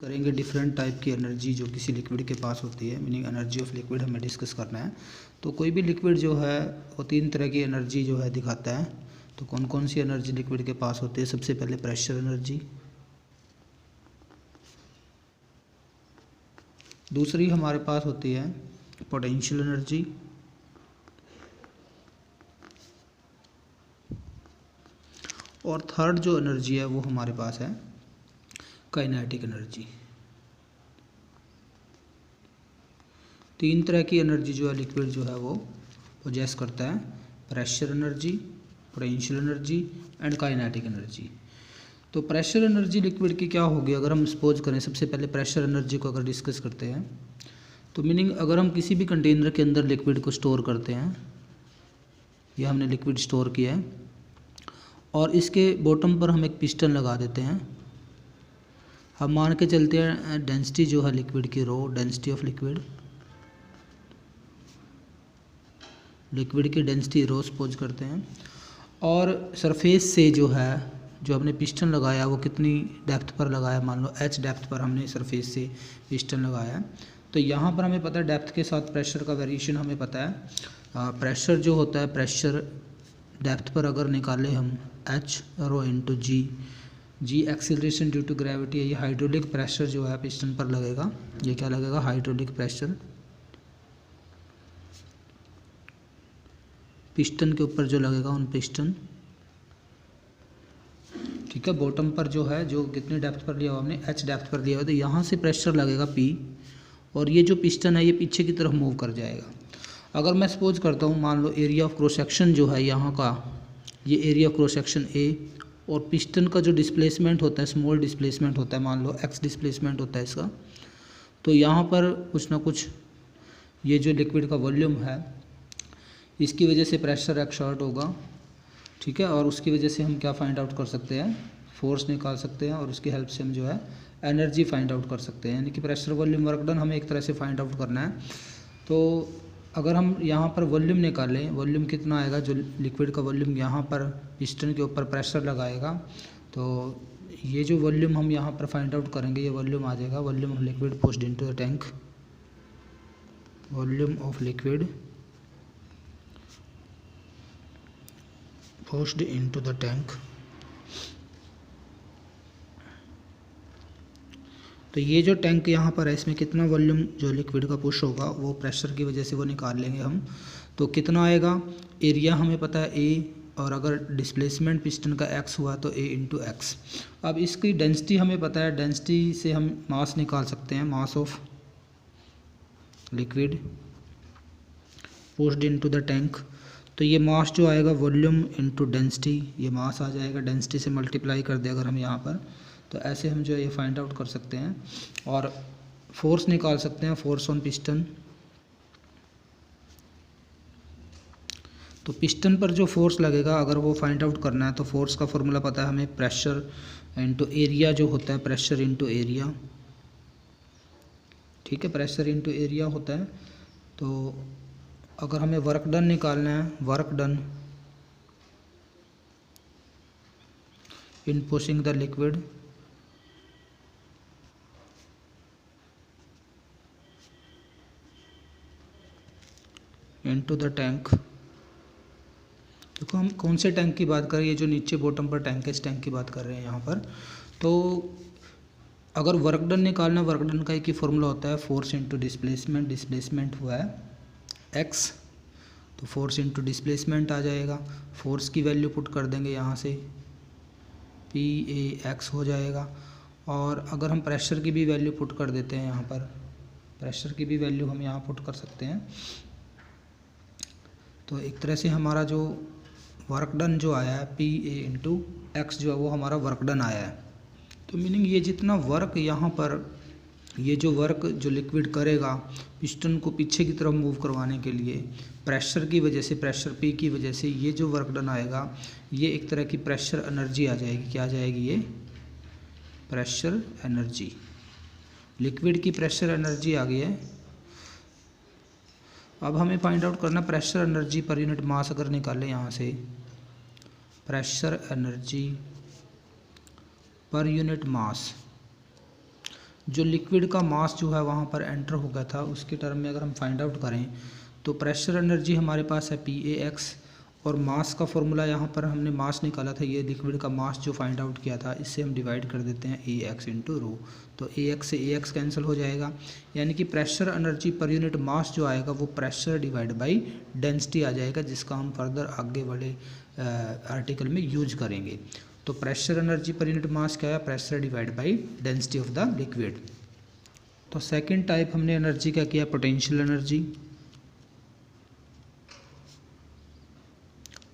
करेंगे different type की energy जो किसी लिक्विड के पास होती है, मीनिंग एनर्जी ऑफ लिक्विड हमें डिस्कस करना है। तो कोई भी लिक्विड जो है वो तीन तरह की एनर्जी जो है दिखाता है। तो कौन कौन सी एनर्जी लिक्विड के पास होती है? सबसे पहले प्रेशर एनर्जी, दूसरी हमारे पास होती है पोटेंशियल एनर्जी, और थर्ड जो एनर्जी है वो हमारे पास है काइनेटिक एनर्जी। तीन तरह की एनर्जी जो है लिक्विड जो है वो पोजेस करता है, pressure energy, potential energy and kinetic energy. तो प्रेशर एनर्जी लिक्विड की क्या होगी? अगर हम सपोज करें, सबसे पहले प्रेशर एनर्जी को अगर डिस्कस करते हैं तो मीनिंग अगर हम किसी भी कंटेनर के अंदर लिक्विड को स्टोर करते हैं, या हमने लिक्विड स्टोर किया है और इसके बॉटम पर हम एक पिस्टन लगा देते हैं, हम मान के चलते हैं डेंसिटी जो है लिक्विड की, रो डेंसिटी ऑफ लिक्विड की डेंसिटी रो सपोज करते हैं, और सरफेस से जो है जो हमने पिस्टन लगाया वो कितनी डेप्थ पर लगाया, मान लो h डेप्थ पर हमने सरफेस से पिस्टन लगाया। तो यहाँ पर हमें पता है डेप्थ के साथ प्रेशर का वेरिएशन हमें पता है। प्रेशर जो होता है, प्रेशर डेप्थ पर अगर निकाले हम h rho into G acceleration due to gravity है, ये हाइड्रोलिक प्रेशर जो है पिस्टन पर लगेगा। ये क्या लगेगा? हाइड्रोलिक प्रेशर पिस्टन के ऊपर जो लगेगा उन पिस्टन, ठीक है। बॉटम पर जो है जो कितने डेप्थ पर लिया हुआ हमने, h डेप्थ पर लिया हुआ, तो यहाँ से प्रेशर लगेगा P, और ये जो पिस्टन है ये पीछे की तरफ मूव कर जाएगा। अगर मैं सपोज करता हूँ, मान लो एरिया ऑफ क्रॉस सेक्शन जो है यहाँ का, ये area of cross section A, और पिस्टन का जो डिस्प्लेसमेंट होता है, स्मॉल डिस्प्लेसमेंट होता है, मान लो x डिस्प्लेसमेंट होता है इसका, तो यहाँ पर कुछ ना कुछ ये जो लिक्विड का वॉल्यूम है इसकी वजह से प्रेशर एक्सर्ट होगा, ठीक है। और उसकी वजह से हम क्या फाइंड आउट कर सकते हैं? फोर्स निकाल सकते हैं, और उसकी हेल्प से हम जो है एनर्जी फाइंड आउट कर सकते हैं, यानी कि प्रेशर वॉल्यूम वर्क डन हमें एक तरह से फाइंड आउट करना है। तो अगर हम यहाँ पर वॉल्यूम निकालें, वॉल्यूम कितना आएगा? जो लिक्विड का वॉल्यूम यहाँ पर पिस्टन के ऊपर प्रेशर लगाएगा, तो ये जो वॉल्यूम हम यहाँ पर फाइंड आउट करेंगे ये वॉल्यूम आ जाएगा, volume of liquid pushed into the tank, volume of liquid pushed into the tank। तो ये जो टैंक यहाँ पर है इसमें कितना वॉल्यूम जो लिक्विड का पुश होगा वो प्रेशर की वजह से वो निकाल लेंगे हम। तो कितना आएगा? एरिया हमें पता है A, और अगर डिस्प्लेसमेंट पिस्टन का x हुआ तो A इंटू एक्स। अब इसकी डेंसिटी हमें पता है, डेंसिटी से हम मास निकाल सकते हैं, मास of liquid pushed into the tank. तो ये मास जो आएगा वॉल्यूम इनटू डेंसिटी, ये मास आ जाएगा, डेंसिटी से मल्टीप्लाई कर दे अगर हम यहाँ पर, तो ऐसे हम जो है ये फाइंड आउट कर सकते हैं। और फोर्स निकाल सकते हैं, फोर्स ऑन पिस्टन। तो पिस्टन पर जो फोर्स लगेगा अगर वो फाइंड आउट करना है तो फोर्स का फॉर्मूला पता है हमें, प्रेशर इंटू एरिया जो होता है, प्रेशर इंटू एरिया, ठीक है, प्रेशर इंटू एरिया होता है। तो अगर हमें वर्क डन निकालना है, work done in pushing the liquid into the tank. देखो हम कौन से टैंक की बात कर रहे हैं, ये जो नीचे बॉटम पर टैंक है इस टैंक की बात कर रहे हैं यहाँ पर। तो अगर वर्क डन निकालना, वर्क डन का एक ही फॉर्मूला होता है, फोर्स इंटू डिस्प्लेसमेंट, डिस्प्लेसमेंट हुआ है x, तो फोर्स इंटू डिस्प्लेसमेंट आ जाएगा। फोर्स की वैल्यू पुट कर देंगे यहाँ से, PAX हो जाएगा। और अगर हम प्रेशर की भी वैल्यू पुट कर देते हैं यहाँ पर, प्रेशर की भी वैल्यू हम यहाँ पुट कर सकते हैं, तो एक तरह से हमारा जो वर्क डन जो आया है PA इंटू एक्स जो है वो हमारा वर्क डन आया है। तो मीनिंग ये जितना वर्क यहाँ पर, ये जो वर्क जो लिक्विड करेगा पिस्टन को पीछे की तरफ मूव करवाने के लिए, प्रेशर की वजह से, प्रेशर P की वजह से ये जो वर्क डन आएगा ये एक तरह की प्रेशर एनर्जी आ जाएगी। क्या आ जाएगी? ये प्रेशर एनर्जी, लिक्विड की प्रेशर एनर्जी आ गई है। अब हमें फाइंड आउट करना pressure energy per unit mass. अगर निकालें यहाँ से pressure energy per unit mass, जो लिक्विड का मास जो है वहाँ पर एंटर हो गया था, उसके टर्म में अगर हम फाइंड आउट करें तो प्रेशर एनर्जी हमारे पास है PaX, और मास का फॉर्मूला यहाँ पर हमने मास निकाला था, ये लिक्विड का मास जो फाइंड आउट किया था, इससे हम डिवाइड कर देते हैं AX इंटू रो। तो AX से AX कैंसिल हो जाएगा, यानी कि pressure energy per unit mass जो आएगा वो प्रेशर डिवाइड बाई डेंसिटी आ जाएगा, जिसका हम फर्दर आगे वाले आर्टिकल में यूज करेंगे। तो pressure energy per unit mass क्या है, pressure divide by density of the liquid. तो सेकंड टाइप हमने एनर्जी का किया, potential energy.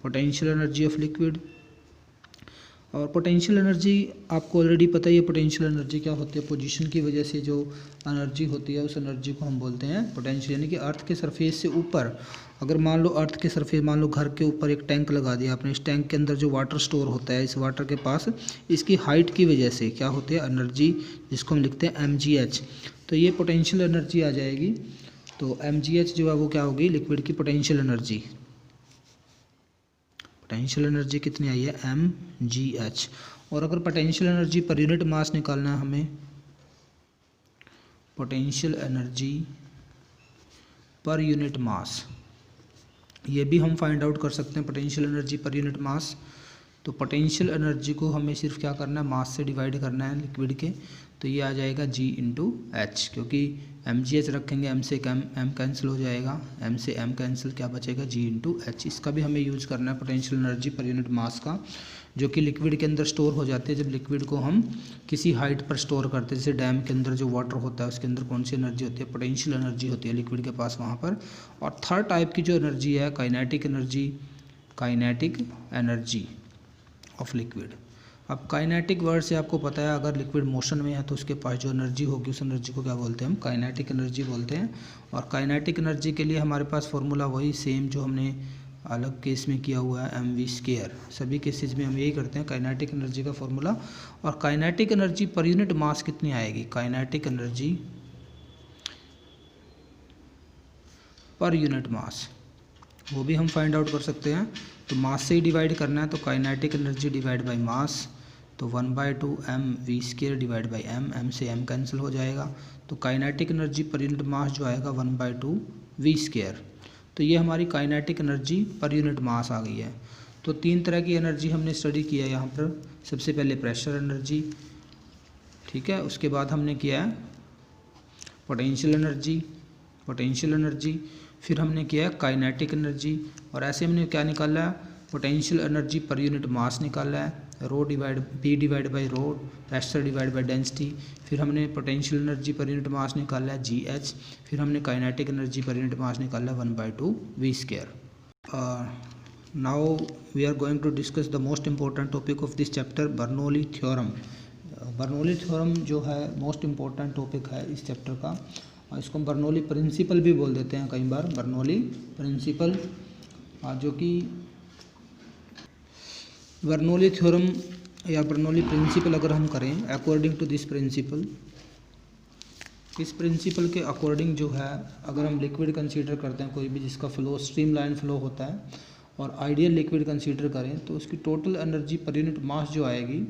Potential energy of liquid. और पोटेंशियल एनर्जी आपको ऑलरेडी पता ही है, पोटेंशियल एनर्जी क्या होती है, पोजीशन की वजह से जो एनर्जी होती है उस एनर्जी को हम बोलते हैं पोटेंशियल। यानी कि अर्थ के सरफेस से ऊपर, अगर मान लो अर्थ के सरफेस, मान लो घर के ऊपर एक टैंक लगा दिया आपने, इस टैंक के अंदर जो वाटर स्टोर होता है, इस वाटर के पास इसकी हाइट की वजह से क्या होती है, एनर्जी, जिसको हम लिखते हैं mgh। तो ये पोटेंशियल एनर्जी आ जाएगी। तो mgh जो है वो क्या होगी, लिक्विड की पोटेंशियल एनर्जी। पोटेंशियल एनर्जी कितनी आई है, mgh। और अगर पोटेंशियल एनर्जी पर यूनिट मास निकालना है हमें, potential energy per unit mass, ये भी हम फाइंड आउट कर सकते हैं, potential energy per unit mass. तो पोटेंशियल एनर्जी को हमें सिर्फ क्या करना है, मास से डिवाइड करना है लिक्विड के। तो ये आ जाएगा G इंटू एच, क्योंकि mgh रखेंगे, m से m कैंसिल हो जाएगा, m से m कैंसिल, क्या बचेगा, G इंटू एच। इसका भी हमें यूज़ करना है पोटेंशियल एनर्जी पर यूनिट मास का, जो कि लिक्विड के अंदर स्टोर हो जाती है। जब लिक्विड को हम किसी हाइट पर स्टोर करते हैं, जैसे डैम के अंदर जो वाटर होता है उसके अंदर कौन सी एनर्जी होती है, पोटेंशियल एनर्जी होती है लिक्विड के पास वहाँ पर। और थर्ड टाइप की जो एनर्जी है, kinetic energy, kinetic energy of liquid. अब काइनेटिक वर्ड से आपको पता है, अगर लिक्विड मोशन में है तो उसके पास जो एनर्जी होगी उस एनर्जी को क्या बोलते हैं, हम काइनेटिक एनर्जी बोलते हैं। और काइनेटिक एनर्जी के लिए हमारे पास फॉर्मूला वही सेम जो हमने अलग केस में किया हुआ है, mv²। सभी केसेज में हम यही करते हैं, काइनेटिक एनर्जी का फॉर्मूला। और काइनेटिक एनर्जी पर यूनिट मास कितनी आएगी, काइनेटिक एनर्जी पर यूनिट मास, वो भी हम फाइंड आउट कर सकते हैं। तो मास से ही डिवाइड करना है, तो kinetic energy divide by mass, तो 1/2 mv² डिवाइड बाई m से m कैंसिल हो जाएगा। तो kinetic energy per unit mass जो आएगा 1/2 v²। तो ये हमारी kinetic energy per unit mass आ गई है। तो तीन तरह की एनर्जी हमने स्टडी किया है यहाँ पर। सबसे पहले प्रेशर एनर्जी, ठीक है, उसके बाद हमने किया है पोटेंशियल एनर्जी, पोटेंशियल एनर्जी, फिर हमने किया है काइनेटिक एनर्जी। और ऐसे हमने क्या निकाला है, potential energy per unit mass निकाला है, P divide by rho, pressure divide by density. फिर हमने potential energy per unit mass निकाला है GH। फिर हमने kinetic energy per unit mass निकाला है 1/2 v²। Now we are going to discuss the most important topic of this chapter, Bernoulli theorem. Bernoulli theorem जो है मोस्ट इम्पोर्टेंट टॉपिक है इस चैप्टर का। इसको हम बर्नौली प्रिंसिपल भी बोल देते हैं कई बार, बर्नौली प्रिंसिपल, जो कि बर्नौली थ्योरम या बर्नौली प्रिंसिपल अगर हम करें, अकॉर्डिंग टू दिस प्रिंसिपल, इस प्रिंसिपल के अकॉर्डिंग जो है, अगर हम लिक्विड कंसीडर करते हैं कोई भी जिसका फ्लो स्ट्रीमलाइन फ्लो होता है, और आइडियल लिक्विड कंसीडर करें, तो उसकी total energy per unit mass जो आएगी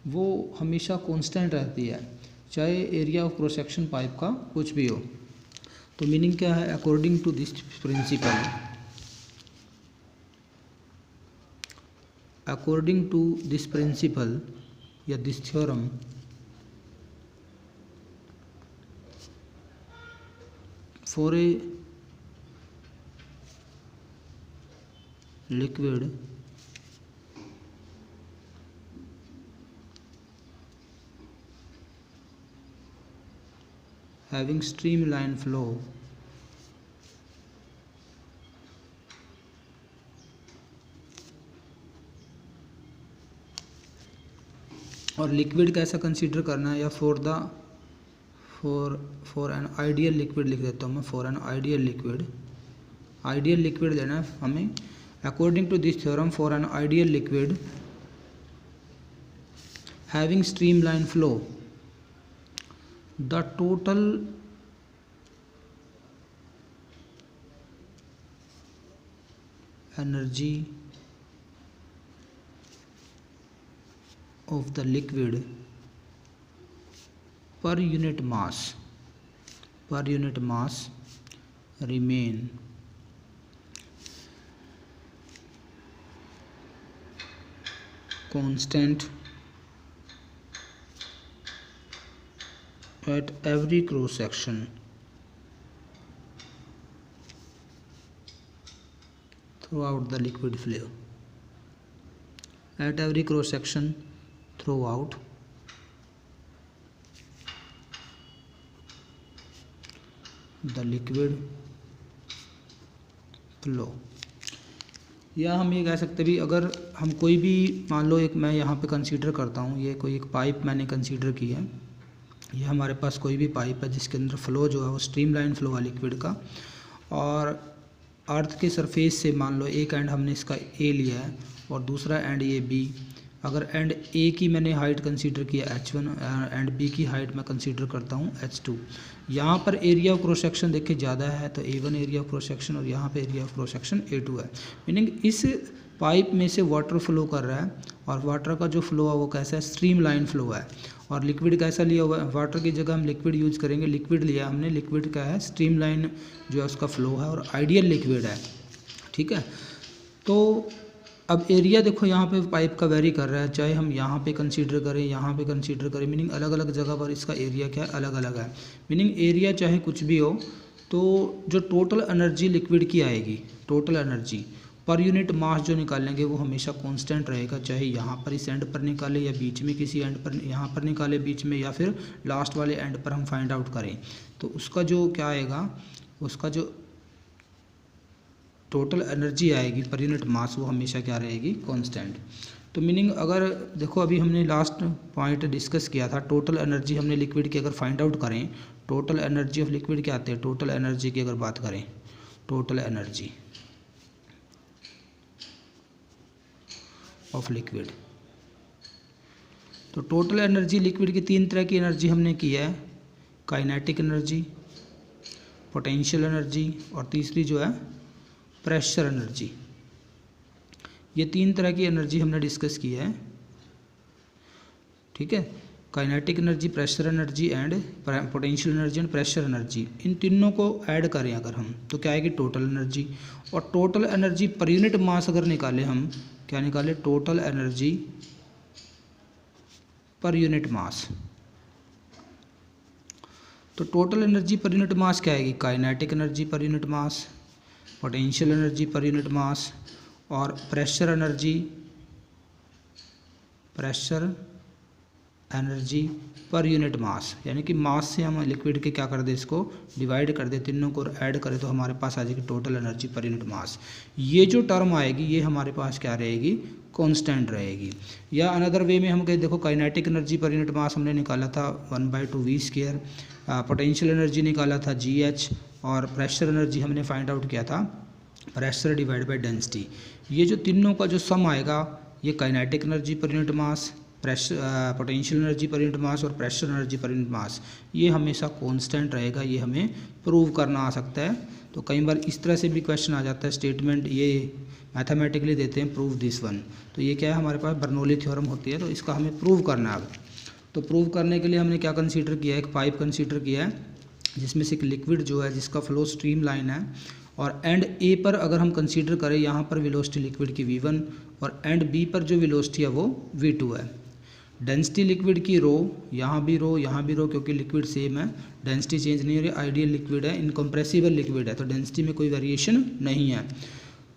वो हमेशा कांस्टेंट रहती है, चाहे area of cross section pipe का कुछ भी हो। तो मीनिंग क्या है, according to this principle, according to this principle या this theorem, for a liquid having streamline flow और लिक्विड कैसा कंसीडर करना है, या फॉर एन आइडियल लिक्विड लिख देता हूँ मैं, फॉर एन आइडियल लिक्विड लेना है हमें। According to this theorem, for an ideal liquid having streamline flow, the total energy of the liquid per unit mass remain constant at every cross section throughout the liquid flow. At every cross section throughout the liquid flow. या हम ये कह सकते भी, अगर हम कोई भी मान लो एक मैं यहाँ पे कंसीडर करता हूँ, ये कोई एक पाइप मैंने कंसीडर की है, ये हमारे पास कोई भी पाइप है जिसके अंदर फ्लो जो है वो स्ट्रीमलाइन फ्लो है लिक्विड का, और अर्थ के सरफेस से मान लो एक एंड हमने इसका ए लिया है और दूसरा एंड ये बी। अगर एंड ए की मैंने हाइट कंसीडर किया h1 एंड बी की हाइट मैं कंसीडर करता हूँ h2। यहाँ पर एरिया ऑफ क्रॉस सेक्शन देखिए ज़्यादा है तो a1 area of cross section और यहाँ पे area of cross section a2 है। मीनिंग इस पाइप में से वाटर फ्लो कर रहा है और वाटर का जो फ्लो है वो कैसा है, स्ट्रीम लाइन फ्लो है। और लिक्विड कैसा लिया हुआ है, वाटर की जगह हम लिक्विड यूज करेंगे, लिक्विड लिया हमने, लिक्विड का है स्ट्रीम लाइन जो है उसका फ्लो है और आइडियल लिक्विड है। ठीक है, तो अब एरिया देखो यहाँ पे पाइप का वेरी कर रहा है, चाहे हम यहाँ पे कंसीडर करें, यहाँ पे कंसीडर करें, मीनिंग अलग अलग जगह पर इसका एरिया क्या है, अलग अलग है। मीनिंग एरिया चाहे कुछ भी हो, तो जो टोटल एनर्जी लिक्विड की आएगी, total energy per unit mass जो निकालेंगे वो हमेशा कांस्टेंट रहेगा, चाहे यहाँ पर इस एंड पर निकाले या बीच में किसी एंड पर यहाँ पर निकाले बीच में, या फिर लास्ट वाले एंड पर हम फाइंड आउट करें, तो उसका जो क्या आएगा, उसका जो टोटल एनर्जी आएगी पर यूनिट मास वो हमेशा क्या रहेगी, कांस्टेंट। तो मीनिंग अगर देखो अभी हमने लास्ट पॉइंट डिस्कस किया था, टोटल एनर्जी हमने लिक्विड की अगर फाइंड आउट करें, टोटल एनर्जी ऑफ लिक्विड क्या आते हैं, टोटल एनर्जी की अगर बात करें, टोटल एनर्जी ऑफ लिक्विड, तो टोटल एनर्जी लिक्विड की तीन तरह की एनर्जी हमने की है, काइनेटिक एनर्जी, पोटेंशियल एनर्जी और तीसरी जो है प्रेशर एनर्जी। ये तीन तरह की एनर्जी हमने डिस्कस की है। ठीक है, kinetic energy, pressure energy and potential energy and pressure energy, इन तीनों को ऐड करें अगर हम तो क्या आएगी, टोटल एनर्जी। और total energy per unit mass अगर निकाले हम, क्या निकाले, total energy per unit mass. तो total energy per unit mass क्या आएगी, kinetic energy per unit mass, potential energy per unit mass और pressure energy per unit mass. यानी कि मास से हम लिक्विड के क्या कर दे, इसको डिवाइड कर दे, तीनों को ऐड करें तो हमारे पास आ जाएगी total energy per unit mass. ये जो टर्म आएगी ये हमारे पास क्या रहेगी, कांस्टेंट रहेगी। या अनदर वे में हम कहें, देखो काइनेटिक एनर्जी पर यूनिट मास हमने निकाला था 1/2v², पोटेंशियल एनर्जी निकाला था gh, और प्रेशर एनर्जी हमने फाइंड आउट किया था प्रेशर डिवाइड बाय डेंसिटी। ये जो तीनों का जो सम आएगा, ये kinetic energy per unit mass, potential energy per unit mass और pressure energy per unit mass, ये हमेशा कांस्टेंट रहेगा। ये हमें प्रूव करना आ सकता है। तो कई बार इस तरह से भी क्वेश्चन आ जाता है, स्टेटमेंट ये मैथमेटिकली देते हैं, प्रूव दिस वन। तो ये क्या है, हमारे पास बर्नौली थ्योरम होती है, तो इसका हमें प्रूव करना है। अब तो प्रूव करने के लिए हमने क्या कंसीडर किया है, एक पाइप कंसीडर किया है जिसमें से एक लिक्विड जो है जिसका फ्लो स्ट्रीम लाइन है, और एंड ए पर अगर हम कंसीडर करें, यहाँ पर वेलोसिटी लिक्विड की v1 और एंड बी पर जो वेलोसिटी है वो v2 है। डेंसिटी लिक्विड की रो, यहाँ भी रो, यहाँ भी रो, क्योंकि लिक्विड सेम है, डेंसिटी चेंज नहीं हो रही, आइडियल लिक्विड है, इनकम्प्रेसिबल लिक्विड है, तो डेंसिटी में कोई वेरिएशन नहीं है।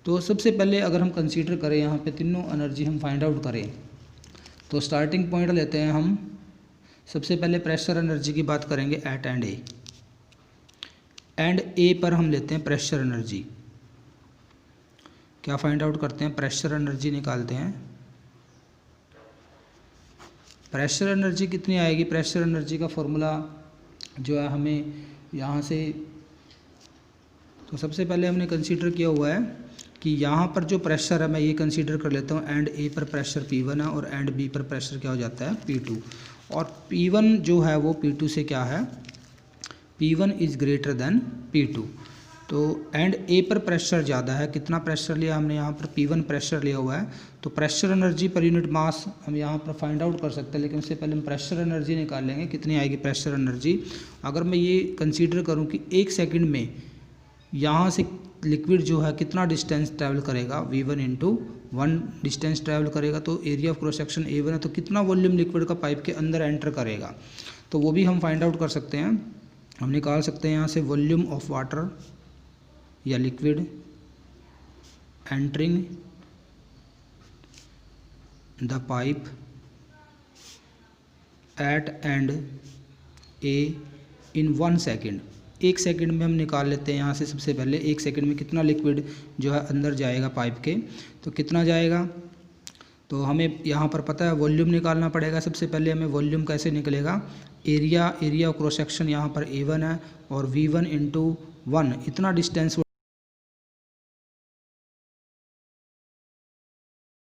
तो सबसे पहले अगर हम कंसीडर करें, यहाँ पे तीनों एनर्जी हम फाइंड आउट करें, तो स्टार्टिंग पॉइंट लेते हैं हम। सबसे पहले प्रेशर एनर्जी की बात करेंगे eight end A. And A पर हम लेते हैं प्रेशर एनर्जी। क्या फाइंड आउट करते हैं, प्रेशर एनर्जी निकालते हैं। प्रेशर एनर्जी कितनी आएगी, प्रेशर एनर्जी का फॉर्मूला जो है हमें यहाँ से, तो सबसे पहले हमने कंसीडर किया हुआ है कि यहाँ पर जो प्रेशर है मैं ये कंसीडर कर लेता हूँ, एंड ए पर प्रेशर P1 है और एंड बी पर प्रेशर क्या हो जाता है, P2। और P1 जो है वो P2 से क्या है, P1 is greater than P2। तो एंड ए पर प्रेशर ज़्यादा है, कितना प्रेशर लिया हमने यहाँ पर P1 प्रेशर लिया हुआ है, तो प्रेशर एनर्जी पर यूनिट मास हम यहाँ पर फाइंड आउट कर सकते हैं, लेकिन उससे पहले हम प्रेशर एनर्जी निकाल लेंगे, कितनी आएगी प्रेशर एनर्जी। अगर मैं ये कंसीडर करूँ कि 1 सेकंड में यहाँ से लिक्विड जो है कितना डिस्टेंस ट्रैवल करेगा, V1 × 1 डिस्टेंस ट्रैवल करेगा, तो area of cross section A1 है, तो कितना वॉल्यूम लिक्विड का पाइप के अंदर एंटर करेगा, तो वो भी हम फाइंड आउट कर सकते हैं। हम निकाल सकते हैं यहाँ से वॉल्यूम ऑफ वाटर या liquid entering the pipe at end A in 1 second. 1 second में हम निकाल लेते हैं यहाँ से। सबसे पहले 1 सेकेंड में कितना लिक्विड जो है अंदर जाएगा पाइप के, तो कितना जाएगा, तो हमें यहाँ पर पता है वॉल्यूम निकालना पड़ेगा। सबसे पहले हमें वॉल्यूम कैसे निकलेगा, एरिया ऑफ क्रॉस सेक्शन यहाँ पर A1 है और V1 × 1 इतना डिस्टेंस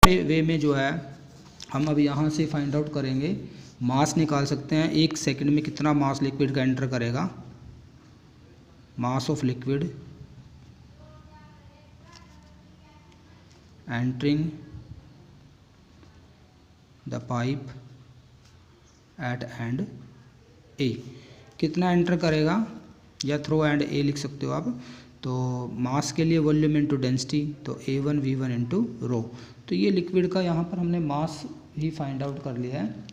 वे में जो है हम अब यहाँ से फाइंड आउट करेंगे, मास निकाल सकते हैं। 1 सेकंड में कितना मास लिक्विड का एंटर करेगा, mass of liquid entering the pipe at end A, कितना एंटर करेगा, या थ्रो एंड ए लिख सकते हो आप। तो मास के लिए वॉल्यूम इंटू डेंसिटी, तो A1 V1 × रो। तो ये लिक्विड का यहाँ पर हमने मास ही फाइंड आउट कर लिया है।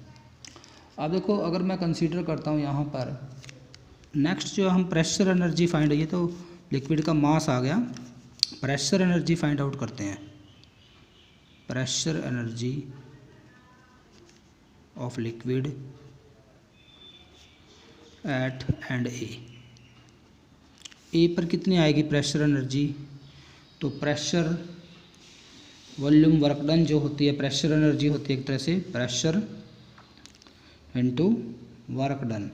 अब देखो, अगर मैं कंसीडर करता हूँ यहाँ पर नेक्स्ट जो हम प्रेशर एनर्जी फाइंड, ये तो लिक्विड का मास आ गया, प्रेशर एनर्जी फाइंड आउट करते हैं। Pressure energy of liquid at end A पर कितनी आएगी प्रेशर एनर्जी, तो प्रेशर वॉल्यूम वर्क डन जो होती है, प्रेशर एनर्जी होती है एक तरह से pressure into work done,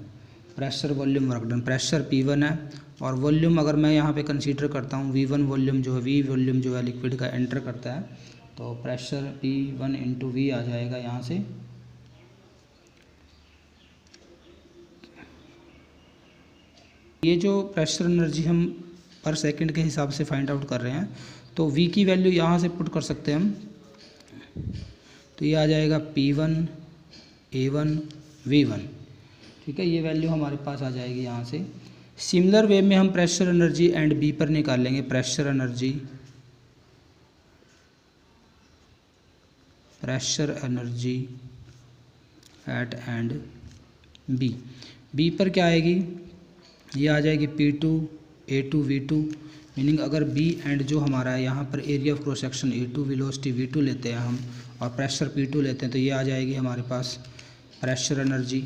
pressure volume work done. Pressure P1 है और वॉल्यूम अगर मैं यहाँ पे कंसीडर करता हूँ V1 वॉल्यूम जो है, V वॉल्यूम जो है लिक्विड का एंटर करता है, तो प्रेशर P1 × V आ जाएगा यहाँ से। ये जो प्रेशर एनर्जी हम पर सेकंड के हिसाब से फाइंड आउट कर रहे हैं, तो V की वैल्यू यहाँ से पुट कर सकते हैं हम, तो ये आ जाएगा P1 A1 V1, ठीक है, ये वैल्यू हमारे पास आ जाएगी यहाँ से। सिमिलर वे में हम प्रेशर एनर्जी एंड B पर निकाल लेंगे, pressure energy at and B पर क्या आएगी, ये आ जाएगी P2 A2 V2, मीनिंग अगर B एंड जो हमारा है यहाँ पर area of cross section A2, velocity V2 लेते हैं हम और प्रेशर P2 लेते हैं, तो ये आ जाएगी हमारे पास प्रेशर एनर्जी।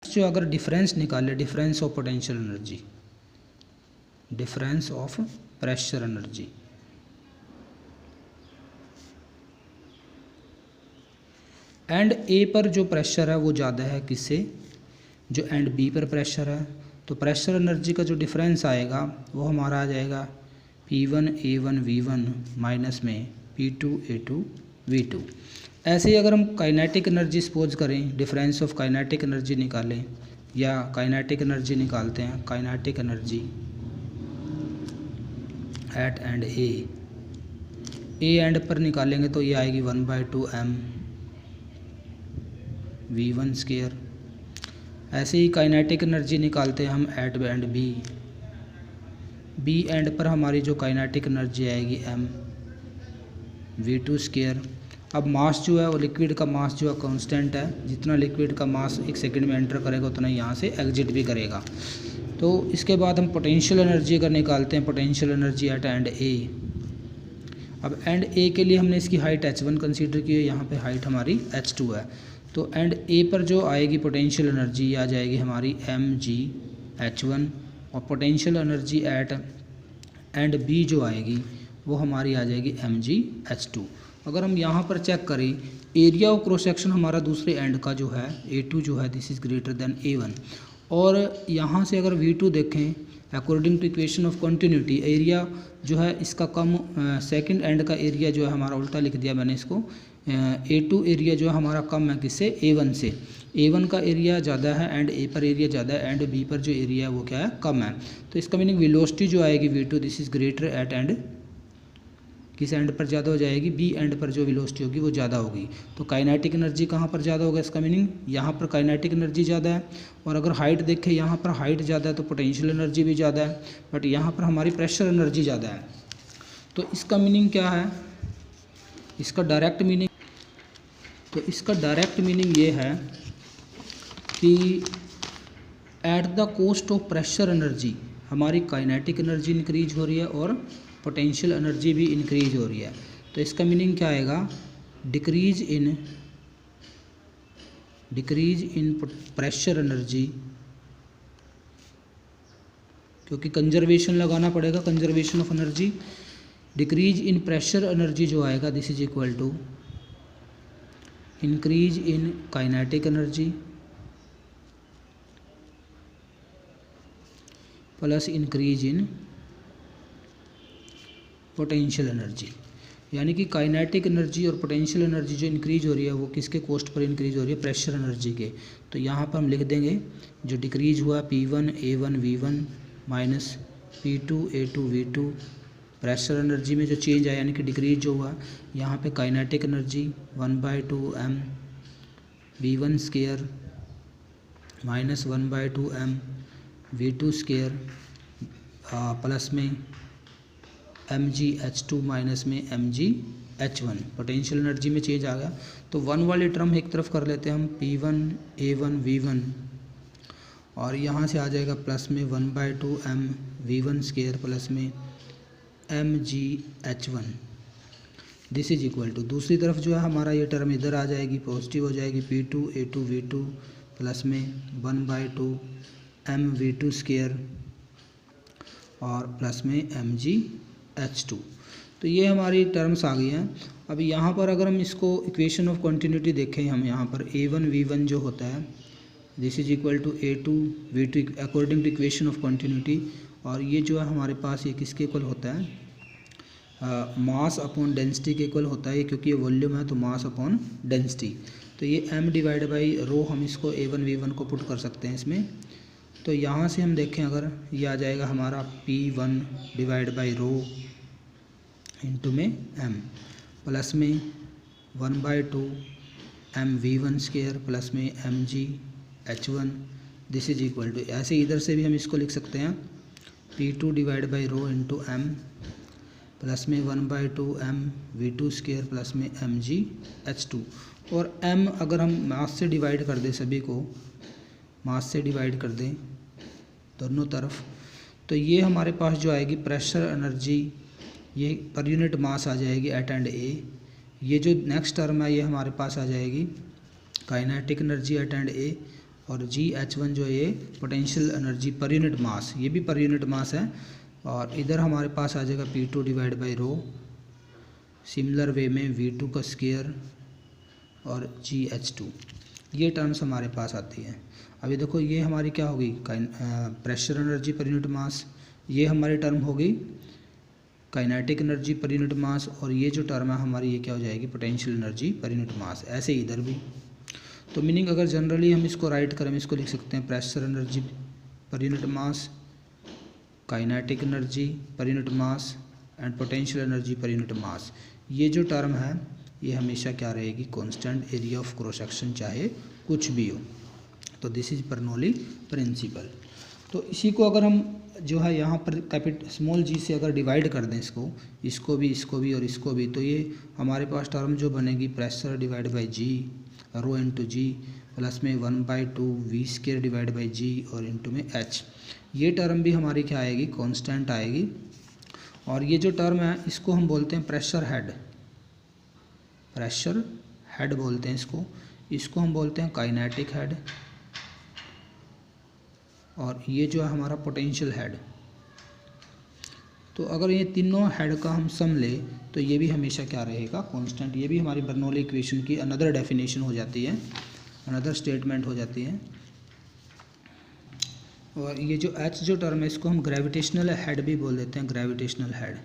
जो अगर डिफरेंस निकाले, difference of potential energy, difference of pressure energy, end A पर जो प्रेशर है वो ज़्यादा है किससे, जो एंड बी पर प्रेशर है, तो प्रेशर एनर्जी का जो डिफरेंस आएगा वो हमारा आ जाएगा P1 A1 V1 माइनस में P2 A2 V2। ऐसे ही अगर हम काइनेटिक एनर्जी सपोज करें, डिफरेंस ऑफ काइनेटिक एनर्जी निकालें या काइनेटिक एनर्जी निकालते हैं, kinetic energy at end A and पर निकालेंगे तो ये आएगी 1/2 m V1 स्क्वायर। ऐसे ही काइनेटिक एनर्जी निकालते हैं हम एट एंड बी एंड पर हमारी जो काइनेटिक एनर्जी आएगी m V2 स्क्वायर। अब मास जो है वो लिक्विड का मास जो है कांस्टेंट है, जितना लिक्विड का मास 1 सेकंड में एंटर करेगा उतना यहाँ से एग्जिट भी करेगा। तो इसके बाद हम पोटेंशियल एनर्जी अगर निकालते हैं, पोटेंशियल एनर्जी एट एंड ए। अब एंड ए के लिए हमने इसकी हाइट h1 कंसीडर की है, यहाँ पे हाइट हमारी h2 है, तो एंड ए पर जो आएगी पोटेंशियल एनर्जी आ जाएगी हमारी mgh1 और potential energy at end B जो आएगी वो हमारी आ जाएगी mgh2। अगर हम यहाँ पर चेक करें, एरिया ऑफ क्रॉस सेक्शन हमारा दूसरे एंड का जो है A2 जो है this is greater than A1, और यहाँ से अगर V2 देखें according to equation of continuity, area जो है इसका कम, सेकंड एंड का एरिया जो है हमारा उल्टा लिख दिया मैंने इसको, A2 एरिया जो है हमारा कम है किससे, A1 से। A1 का एरिया ज़्यादा है एंड A पर एरिया ज़्यादा है एंड B पर जो एरिया है वो क्या है, कम है। तो इसका मीनिंग वेलोसिटी जो आएगी V2 this is greater at end, किस एंड पर ज़्यादा हो जाएगी, बी एंड पर जो वेलोसिटी होगी वो ज़्यादा होगी। तो काइनेटिक एनर्जी कहाँ पर ज़्यादा होगा, इसका मीनिंग यहाँ पर काइनेटिक एनर्जी ज़्यादा है। और अगर हाइट देखें यहाँ पर हाइट ज़्यादा है तो पोटेंशियल एनर्जी भी ज़्यादा है, बट यहाँ पर हमारी प्रेशर एनर्जी ज़्यादा है। तो इसका मीनिंग क्या है, इसका डायरेक्ट मीनिंग, तो इसका डायरेक्ट मीनिंग ये है कि at the cost of pressure energy हमारी काइनेटिक एनर्जी इंक्रीज हो रही है और पोटेंशियल एनर्जी भी इंक्रीज हो रही है। तो इसका मीनिंग क्या आएगा, डिक्रीज इन प्रेशर एनर्जी, क्योंकि कंजर्वेशन लगाना पड़ेगा, conservation of energy, decrease in pressure energy जो आएगा this is equal to increase in kinetic energy plus increase in potential energy. यानी कि काइनेटिक एनर्जी और पोटेंशियल एनर्जी जो इंक्रीज हो रही है वो किसके कॉस्ट पर इंक्रीज हो रही है, प्रेशर एनर्जी के। तो यहाँ पर हम लिख देंगे जो डिक्रीज हुआ P1 A1 V1 minus P2 A2 V2, pressure energy में जो चेंज आया यानी कि डिक्रीज जो हुआ, यहाँ पे kinetic energy 1/2 m V1 square minus 1/2 m V2 square plus में mgh2 माइनस में mgh1, पोटेंशियल एनर्जी में चेंज आ गया। तो 1 वाली टर्म एक तरफ कर लेते हैं हम, P1 A1 V1, और यहाँ से आ जाएगा प्लस में 1/2 m V1 स्क्वायर प्लस में mgh1 this is equal to, दूसरी तरफ जो है हमारा ये टर्म इधर आ जाएगी, पॉजिटिव हो जाएगी, P2 A2 V2 प्लस में 1/2 m V2 स्क्वायर और प्लस में mgh2। तो ये हमारी टर्म्स आ गई हैं। अब यहाँ पर अगर हम इसको इक्वेशन ऑफ कंटिन्यूटी देखें, हम यहाँ पर A1 V1 जो होता है this is equal to A2 V2 according to equation of continuity, और ये जो है हमारे पास ये किसके इक्वल होता है, मास अपॉन डेंसिटी के इक्वल होता है, क्योंकि ये वॉल्यूम है तो मास अपॉन डेंसिटी। तो ये m डिवाइड बाई रो, हम इसको A1 V1 को पुट कर सकते हैं इसमें। तो यहाँ से हम देखें अगर ये आ जाएगा हमारा P1 divide by rho into में m प्लस में 1/2 m V1 स्क्वायर प्लस में mgh1 this is equal to, ऐसे इधर से भी हम इसको लिख सकते हैं P2 divide by rho into m plus में 1/2 m V2 स्क्वायर प्लस में mgh2। और m अगर हम मास से डिवाइड कर दें, सभी को मास से डिवाइड कर दें दोनों तरफ, तो ये हमारे पास जो आएगी प्रेशर एनर्जी, ये पर यूनिट मास आ जाएगी एट एंड ए। ये जो नेक्स्ट टर्म है ये हमारे पास आ जाएगी काइनेटिक एनर्जी एट एंड ए, और GH1 जो है ये potential energy per unit mass, ये भी पर यूनिट मास है। और इधर हमारे पास आ जाएगा P2 divide by row, similar way में V2 का स्क्वायर और GH2, ये टर्म्स हमारे पास आती हैं। अभी देखो ये हमारी क्या होगी, pressure energy per unit mass, ये हमारी टर्म होगी kinetic energy per unit mass, और ये जो टर्म है हमारी ये क्या हो जाएगी, पोटेंशियल एनर्जी पर यूनिट मास। ऐसे इधर भी, तो मीनिंग अगर जनरली हम इसको राइट करें, इसको लिख सकते हैं pressure energy per unit mass, kinetic energy per unit mass and potential energy per unit mass. ये जो टर्म है ये हमेशा क्या रहेगी, constant area of cross section चाहे कुछ भी हो। तो दिस इज बर्नौली प्रिंसिपल। तो इसी को अगर हम जो है यहाँ पर स्मॉल g से अगर डिवाइड कर दें इसको भी और इसको भी, तो ये हमारे पास टर्म जो बनेगी pressure divide by G rho into G plus में 1/2 V square divide by G और इंटू में h। ये टर्म भी हमारी क्या आएगी, कांस्टेंट आएगी। और ये जो टर्म है इसको हम बोलते हैं प्रेशर हेड बोलते हैं इसको हम बोलते हैं काइनेटिक हेड, और ये जो है हमारा पोटेंशियल हेड। तो अगर ये तीनों हेड का हम सम ले तो ये भी हमेशा क्या रहेगा, कांस्टेंट। ये भी हमारी बर्नौली इक्वेशन की अनदर डेफिनेशन हो जाती है, अनदर स्टेटमेंट हो जाती है। और ये जो एच जो टर्म है इसको हम ग्रेविटेशनल हेड भी बोल देते हैं, ग्रेविटेशनल हेड,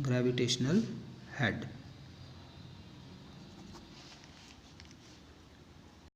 ग्रेविटेशनल हेड।